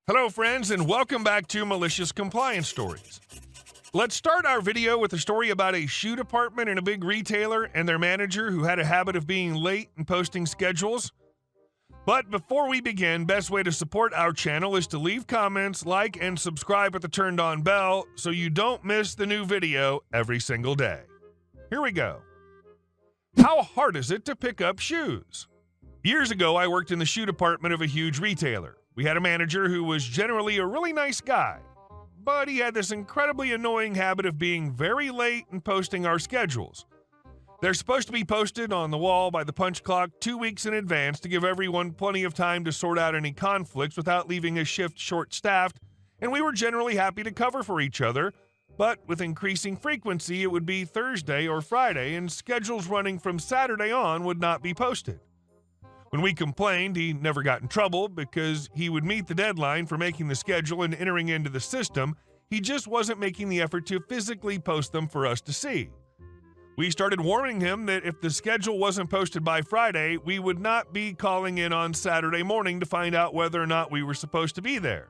Hello friends, and welcome back to Malicious Compliance Stories. Let's start our video with a story about a shoe department in a big retailer and their manager who had a habit of being late and posting schedules. But before we begin, best way to support our channel is to leave comments, like, and subscribe with the turned on bell so you don't miss the new video every single day. Here we go. How hard is it to pick up shoes? Years ago, I worked in the shoe department of a huge retailer. We had a manager who was generally a really nice guy, but he had this incredibly annoying habit of being very late and posting our schedules. They're supposed to be posted on the wall by the punch clock 2 weeks in advance to give everyone plenty of time to sort out any conflicts without leaving a shift short-staffed, and we were generally happy to cover for each other, but with increasing frequency it would be Thursday or Friday, and schedules running from Saturday on would not be posted. When we complained, he never got in trouble because he would meet the deadline for making the schedule and entering into the system. He just wasn't making the effort to physically post them for us to see. We started warning him that if the schedule wasn't posted by Friday, we would not be calling in on Saturday morning to find out whether or not we were supposed to be there.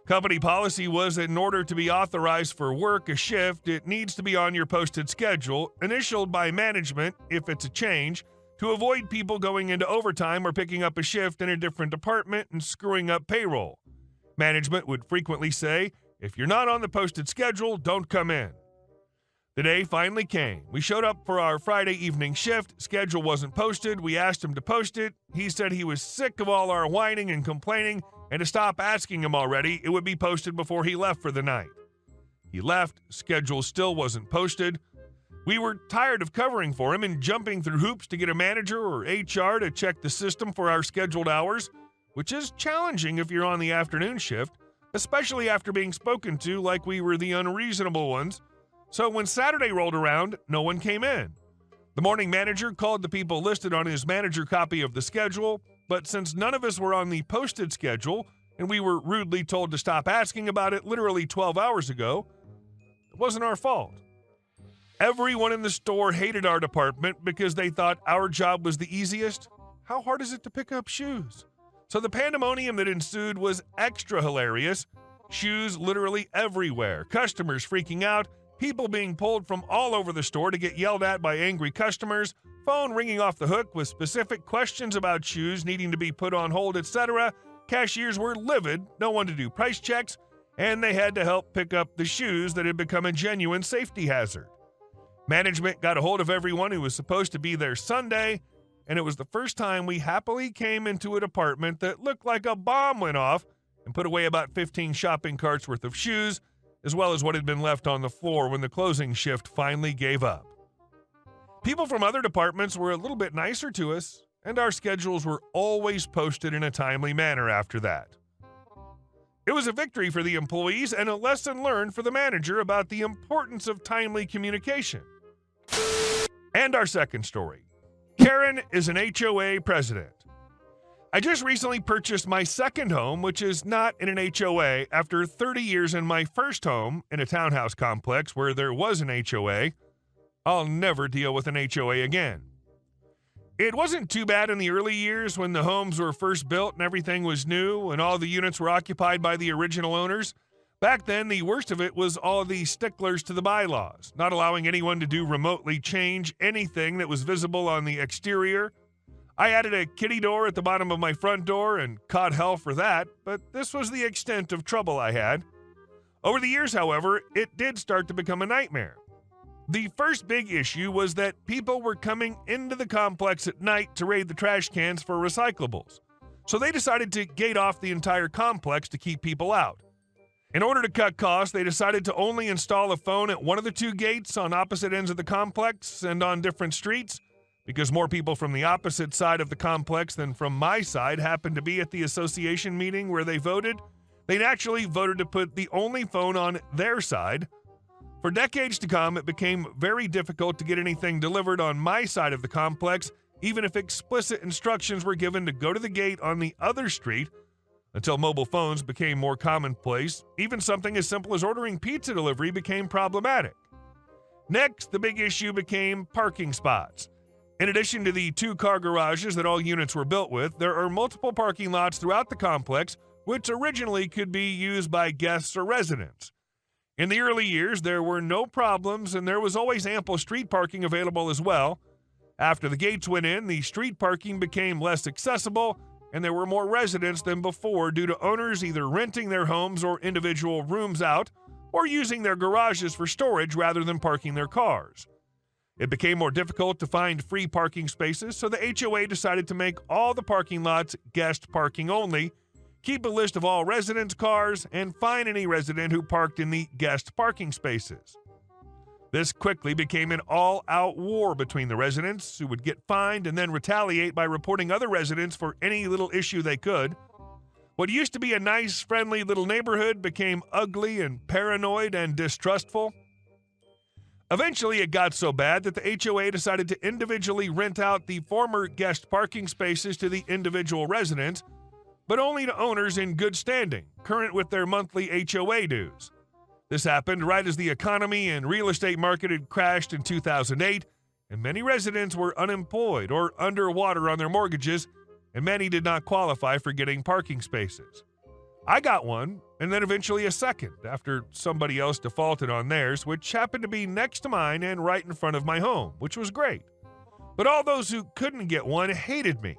Company policy was that in order to be authorized for work a shift, it needs to be on your posted schedule, initialed by management if it's a change, to avoid people going into overtime or picking up a shift in a different department and screwing up payroll. Management would frequently say, if you're not on the posted schedule, don't come in. The day finally came. We showed up for our Friday evening shift. Schedule wasn't posted. We asked him to post it. He said he was sick of all our whining and complaining and to stop asking him already. It would be posted before he left for the night. He left. Schedule still wasn't posted. We were tired of covering for him and jumping through hoops to get a manager or HR to check the system for our scheduled hours, which is challenging if you're on the afternoon shift, especially after being spoken to like we were the unreasonable ones. So when Saturday rolled around, no one came in. The morning manager called the people listed on his manager copy of the schedule, but since none of us were on the posted schedule and we were rudely told to stop asking about it literally 12 hours ago, it wasn't our fault. Everyone in the store hated our department because they thought our job was the easiest. How hard is it to pick up shoes? So the pandemonium that ensued was extra hilarious. Shoes literally everywhere, customers freaking out, people being pulled from all over the store to get yelled at by angry customers, phone ringing off the hook with specific questions about shoes needing to be put on hold, etc. Cashiers were livid, no one to do price checks, and they had to help pick up the shoes that had become a genuine safety hazard. Management got a hold of everyone who was supposed to be there Sunday, and it was the first time we happily came into a department that looked like a bomb went off and put away about 15 shopping carts worth of shoes, as well as what had been left on the floor when the closing shift finally gave up. People from other departments were a little bit nicer to us, and our schedules were always posted in a timely manner after that. It was a victory for the employees and a lesson learned for the manager about the importance of timely communication. And our second story. Karen is an HOA president. I just recently purchased my second home, which is not in an HOA, after 30 years in my first home in a townhouse complex where there was an HOA. I'll never deal with an HOA again. It wasn't too bad in the early years when the homes were first built and everything was new and all the units were occupied by the original owners. Back then, the worst of it was all the sticklers to the bylaws, not allowing anyone to do remotely change anything that was visible on the exterior. I added a kitty door at the bottom of my front door and caught hell for that, but this was the extent of trouble I had. Over the years, however, it did start to become a nightmare. The first big issue was that people were coming into the complex at night to raid the trash cans for recyclables. So they decided to gate off the entire complex to keep people out. In order to cut costs, they decided to only install a phone at one of the two gates on opposite ends of the complex and on different streets. Because more people from the opposite side of the complex than from my side happened to be at the association meeting where they voted, they naturally voted to put the only phone on their side. For decades to come, it became very difficult to get anything delivered on my side of the complex, even if explicit instructions were given to go to the gate on the other street. Until mobile phones became more commonplace, even something as simple as ordering pizza delivery became problematic. Next, the big issue became parking spots. In addition to the 2-car garages that all units were built with, there are multiple parking lots throughout the complex which originally could be used by guests or residents. In the early years, there were no problems, and there was always ample street parking available as well. After the gates went in, the street parking became less accessible, and there were more residents than before due to owners either renting their homes or individual rooms out, or using their garages for storage rather than parking their cars. It became more difficult to find free parking spaces, so the HOA decided to make all the parking lots guest parking only, keep a list of all residents' cars, and fine any resident who parked in the guest parking spaces. This quickly became an all-out war between the residents, who would get fined and then retaliate by reporting other residents for any little issue they could. What used to be a nice, friendly little neighborhood became ugly and paranoid and distrustful. Eventually, it got so bad that the HOA decided to individually rent out the former guest parking spaces to the individual residents, but only to owners in good standing, current with their monthly HOA dues. This happened right as the economy and real estate market had crashed in 2008, and many residents were unemployed or underwater on their mortgages, and many did not qualify for getting parking spaces. I got one, and then eventually a second, after somebody else defaulted on theirs, which happened to be next to mine and right in front of my home, which was great. But all those who couldn't get one hated me,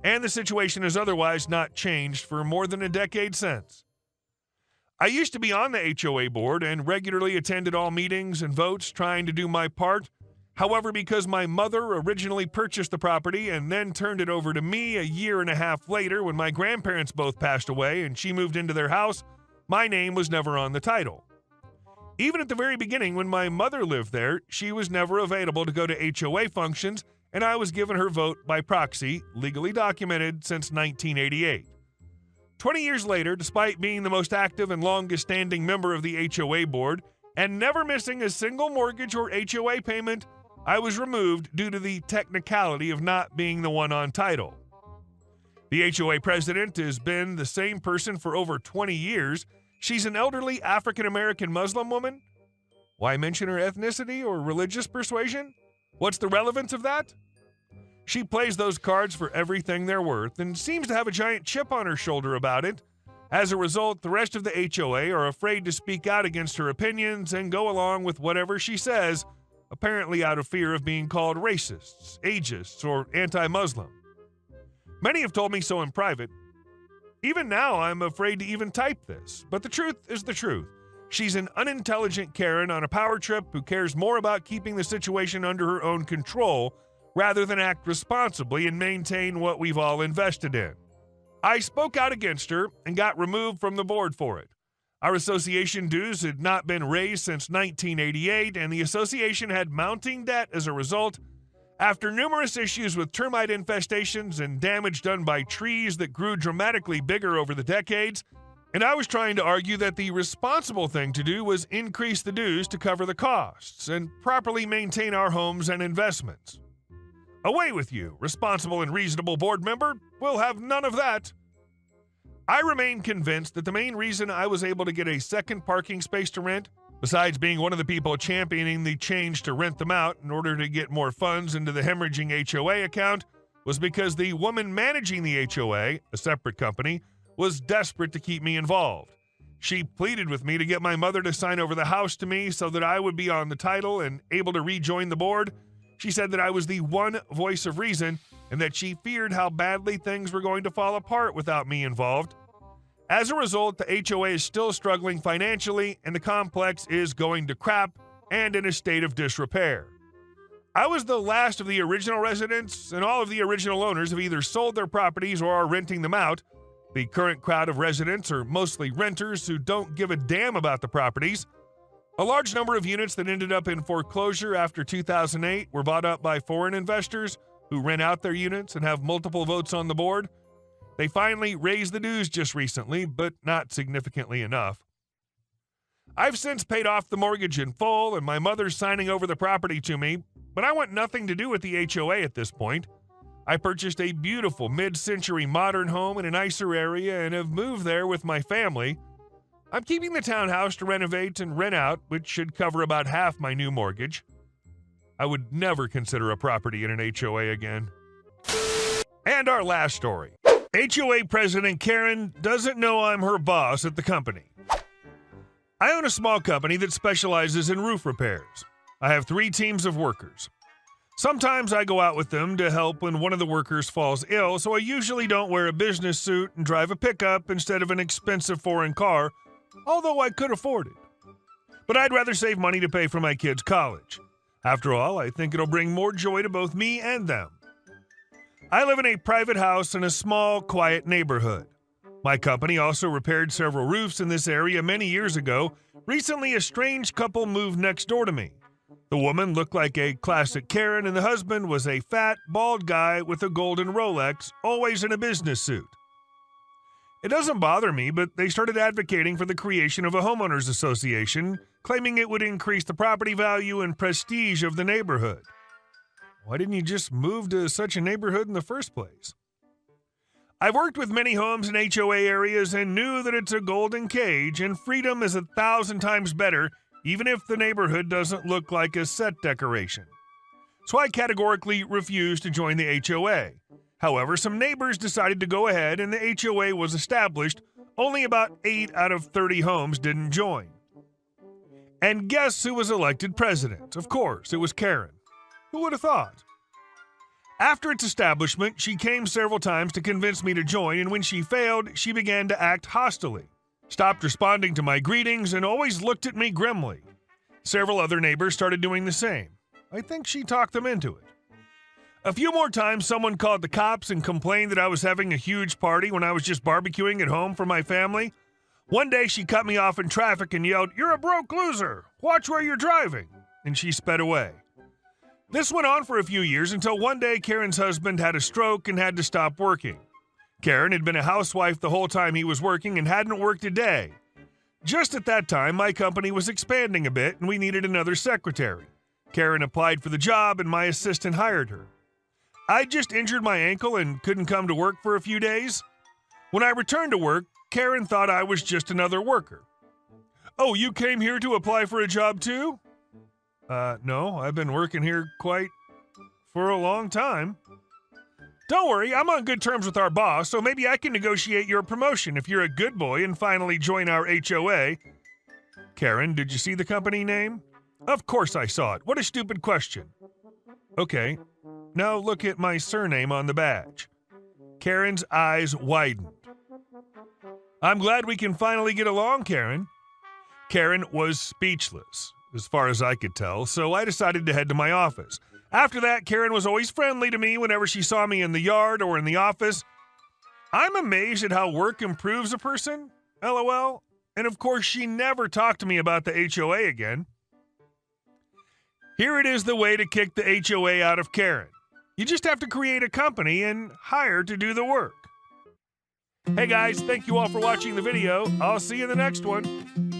and the situation has otherwise not changed for more than a decade since. I used to be on the HOA board and regularly attended all meetings and votes trying to do my part. However, because my mother originally purchased the property and then turned it over to me a year and a half later when my grandparents both passed away and she moved into their house, my name was never on the title. Even at the very beginning when my mother lived there, she was never available to go to HOA functions, and I was given her vote by proxy, legally documented since 1988. 20 years later, despite being the most active and longest-standing member of the HOA board and never missing a single mortgage or HOA payment, I was removed due to the technicality of not being the one on title. The HOA president has been the same person for over 20 years. She's an elderly African-American Muslim woman. Why mention her ethnicity or religious persuasion? What's the relevance of that? She plays those cards for everything they're worth and seems to have a giant chip on her shoulder about it. As a result, the rest of the HOA are afraid to speak out against her opinions and go along with whatever she says, apparently out of fear of being called racists, ageist, or anti-Muslim. Many have told me so in private. Even now, I'm afraid to even type this, but the truth is the truth. She's an unintelligent Karen on a power trip who cares more about keeping the situation under her own control rather than act responsibly and maintain what we've all invested in. I spoke out against her and got removed from the board for it. Our association dues had not been raised since 1988, and the association had mounting debt as a result. After numerous issues with termite infestations and damage done by trees that grew dramatically bigger over the decades, and I was trying to argue that the responsible thing to do was increase the dues to cover the costs and properly maintain our homes and investments. Away with you, responsible and reasonable board member. We'll have none of that. I remain convinced that the main reason I was able to get a second parking space to rent, besides being one of the people championing the change to rent them out in order to get more funds into the hemorrhaging HOA account, was because the woman managing the HOA, a separate company, was desperate to keep me involved. She pleaded with me to get my mother to sign over the house to me so that I would be on the title and able to rejoin the board. She said that I was the one voice of reason and that she feared how badly things were going to fall apart without me involved. As a result, the HOA is still struggling financially and the complex is going to crap and in a state of disrepair. I was the last of the original residents, and all of the original owners have either sold their properties or are renting them out. The current crowd of residents are mostly renters who don't give a damn about the properties. A large number of units that ended up in foreclosure after 2008 were bought up by foreign investors who rent out their units and have multiple votes on the board. They finally raised the dues just recently, but not significantly enough. I've since paid off the mortgage in full, and my mother's signing over the property to me, but I want nothing to do with the HOA at this point. I purchased a beautiful mid-century modern home in a nicer area and have moved there with my family. I'm keeping the townhouse to renovate and rent out, which should cover about half my new mortgage. I would never consider a property in an HOA again. And our last story. HOA President Karen doesn't know I'm her boss at the company. I own a small company that specializes in roof repairs. I have 3 teams of workers. Sometimes I go out with them to help when one of the workers falls ill, so I usually don't wear a business suit and drive a pickup instead of an expensive foreign car, although I could afford it. But I'd rather save money to pay for my kids' college. After all, I think it'll bring more joy to both me and them. I live in a private house in a small, quiet neighborhood. My company also repaired several roofs in this area many years ago. Recently, a strange couple moved next door to me. The woman looked like a classic Karen, and the husband was a fat, bald guy with a golden Rolex, always in a business suit. It doesn't bother me, but they started advocating for the creation of a homeowners association, claiming it would increase the property value and prestige of the neighborhood. Why didn't you just move to such a neighborhood in the first place? I've worked with many homes in HOA areas and knew that it's a golden cage, and freedom is 1,000 times better, even if the neighborhood doesn't look like a set decoration. So I categorically refused to join the HOA. However, some neighbors decided to go ahead, and the HOA was established. Only about 8 out of 30 homes didn't join. And guess who was elected president? Of course, it was Karen. Who would have thought? After its establishment, she came several times to convince me to join, and when she failed, she began to act hostilely, stopped responding to my greetings, and always looked at me grimly. Several other neighbors started doing the same. I think she talked them into it. A few more times, someone called the cops and complained that I was having a huge party when I was just barbecuing at home for my family. One day, she cut me off in traffic and yelled, "You're a broke loser! Watch where you're driving!" And she sped away. This went on for a few years until one day Karen's husband had a stroke and had to stop working. Karen had been a housewife the whole time he was working and hadn't worked a day. Just at that time, my company was expanding a bit and we needed another secretary. Karen applied for the job and my assistant hired her. I just injured my ankle and couldn't come to work for a few days. When I returned to work, Karen thought I was just another worker. "Oh, you came here to apply for a job too?" No, I've been working here for a long time." "Don't worry, I'm on good terms with our boss, so maybe I can negotiate your promotion if you're a good boy and finally join our HOA. "Karen, did you see the company name?" "Of course I saw it. What a stupid question." "Okay, now look at my surname on the badge." Karen's eyes widened. "I'm glad we can finally get along, Karen." Karen was speechless, as far as I could tell, so I decided to head to my office. After that, Karen was always friendly to me whenever she saw me in the yard or in the office. I'm amazed at how work improves a person, LOL, and of course she never talked to me about the HOA again. Here it is the way to kick the HOA out of Karen. You just have to create a company and hire to do the work. Hey guys, thank you all for watching the video. I'll see you in the next one.